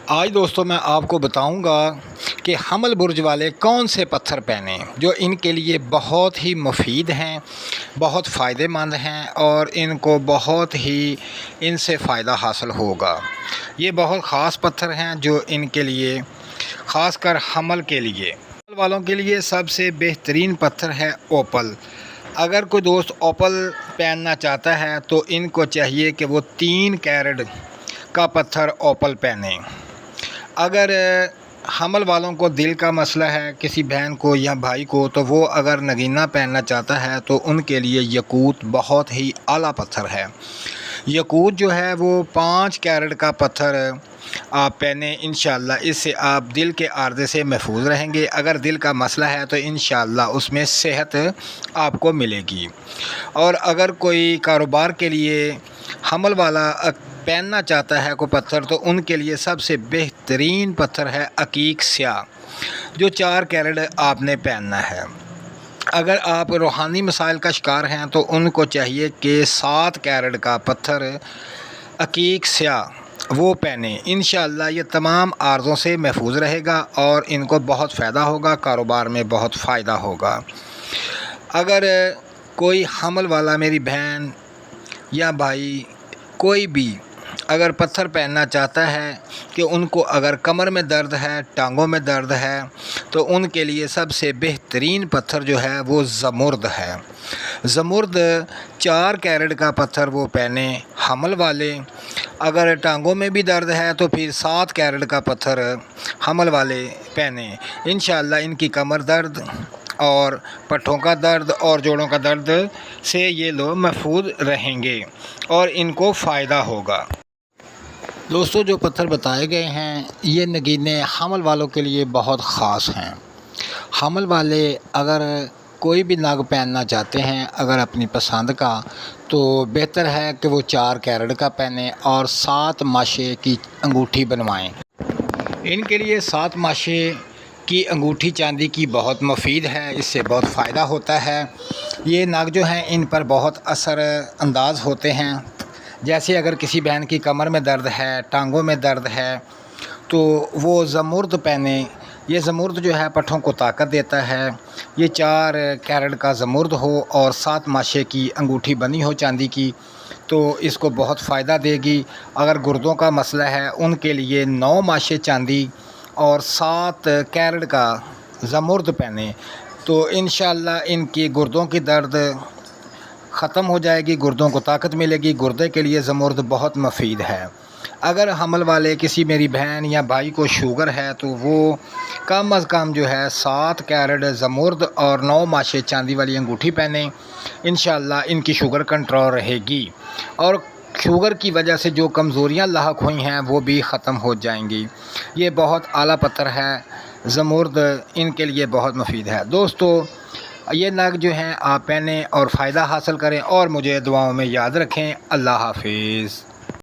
آج دوستوں میں آپ کو بتاؤں گا کہ حمل برج والے کون سے پتھر پہنیں جو ان کے لیے بہت ہی مفید ہیں، بہت فائدہ مند ہیں اور ان کو بہت ہی ان سے فائدہ حاصل ہوگا۔ یہ بہت خاص پتھر ہیں جو ان کے لیے خاص کر حمل کے لیے حمل والوں کے لیے سب سے بہترین پتھر ہے اوپل۔ اگر کوئی دوست اوپل پہننا چاہتا ہے تو ان کو چاہیے کہ وہ 3 کیرٹ کا پتھر اوپل پہنیں۔ اگر حمل والوں کو دل کا مسئلہ ہے، کسی بہن کو یا بھائی کو، تو وہ اگر نگینہ پہننا چاہتا ہے تو ان کے لیے یاقوت بہت ہی اعلیٰ پتھر ہے۔ یاقوت جو ہے وہ 5 کیرٹ کا پتھر آپ پہنیں، انشاءاللہ اس سے آپ دل کے عارضے سے محفوظ رہیں گے۔ اگر دل کا مسئلہ ہے تو انشاءاللہ اس میں صحت آپ کو ملے گی۔ اور اگر کوئی کاروبار کے لیے حمل والا پہننا چاہتا ہے کوئی پتھر تو ان کے لیے سب سے بہترین پتھر ہے عقیق سیاہ، جو 4 کیرٹ آپ نے پہننا ہے۔ اگر آپ روحانی مسائل کا شکار ہیں تو ان کو چاہیے کہ 7 کیرٹ کا پتھر عقیق سیاہ وہ پہنیں، انشاءاللہ یہ تمام عارضوں سے محفوظ رہے گا اور ان کو بہت فائدہ ہوگا، کاروبار میں بہت فائدہ ہوگا۔ اگر کوئی حمل والا میری بہن یا بھائی کوئی بھی اگر پتھر پہننا چاہتا ہے کہ ان کو اگر کمر میں درد ہے، ٹانگوں میں درد ہے، تو ان کے لیے سب سے بہترین پتھر جو ہے وہ زمرد ہے۔ زمرد 4 کیرٹ کا پتھر وہ پہنیں حمل والے۔ اگر ٹانگوں میں بھی درد ہے تو پھر 7 کیرٹ کا پتھر حمل والے پہنیں، انشاءاللہ ان کی کمر درد اور پٹھوں کا درد اور جوڑوں کا درد سے یہ لوگ محفوظ رہیں گے اور ان کو فائدہ ہوگا۔ دوستو جو پتھر بتائے گئے ہیں یہ نگینے حمل والوں کے لیے بہت خاص ہیں۔ حمل والے اگر کوئی بھی نگ پہننا چاہتے ہیں اگر اپنی پسند کا، تو بہتر ہے کہ وہ 4 کیرٹ کا پہنیں اور 7 ماشے کی انگوٹھی بنوائیں۔ ان کے لیے 7 ماشے کی انگوٹھی چاندی کی بہت مفید ہے، اس سے بہت فائدہ ہوتا ہے۔ یہ نگ جو ہیں ان پر بہت اثر انداز ہوتے ہیں۔ جیسے اگر کسی بہن کی کمر میں درد ہے، ٹانگوں میں درد ہے، تو وہ زمرد پہنیں۔ یہ زمرد جو ہے پٹھوں کو طاقت دیتا ہے۔ یہ 4 کیرٹ کا زمرد ہو اور 7 ماشے کی انگوٹھی بنی ہو چاندی کی تو اس کو بہت فائدہ دے گی۔ اگر گردوں کا مسئلہ ہے ان کے لیے 9 ماشے چاندی اور 7 کیرٹ کا زمرد پہنیں تو انشاءاللہ ان کی گردوں کی درد ختم ہو جائے گی، گردوں کو طاقت ملے گی۔ گردے کے لیے زمرد بہت مفید ہے۔ اگر حمل والے کسی میری بہن یا بھائی کو شوگر ہے تو وہ کم از کم جو ہے 7 کیرٹ زمرد اور 9 ماشے چاندی والی انگوٹھی پہنیں، انشاءاللہ ان کی شوگر کنٹرول رہے گی اور شوگر کی وجہ سے جو کمزوریاں لاحق ہوئی ہیں وہ بھی ختم ہو جائیں گی۔ یہ بہت اعلیٰ پتھر ہے زمرد، ان کے لیے بہت مفید ہے۔ دوستو یہ نگ جو ہیں آپ پہنیں اور فائدہ حاصل کریں اور مجھے دعاؤں میں یاد رکھیں۔ اللہ حافظ۔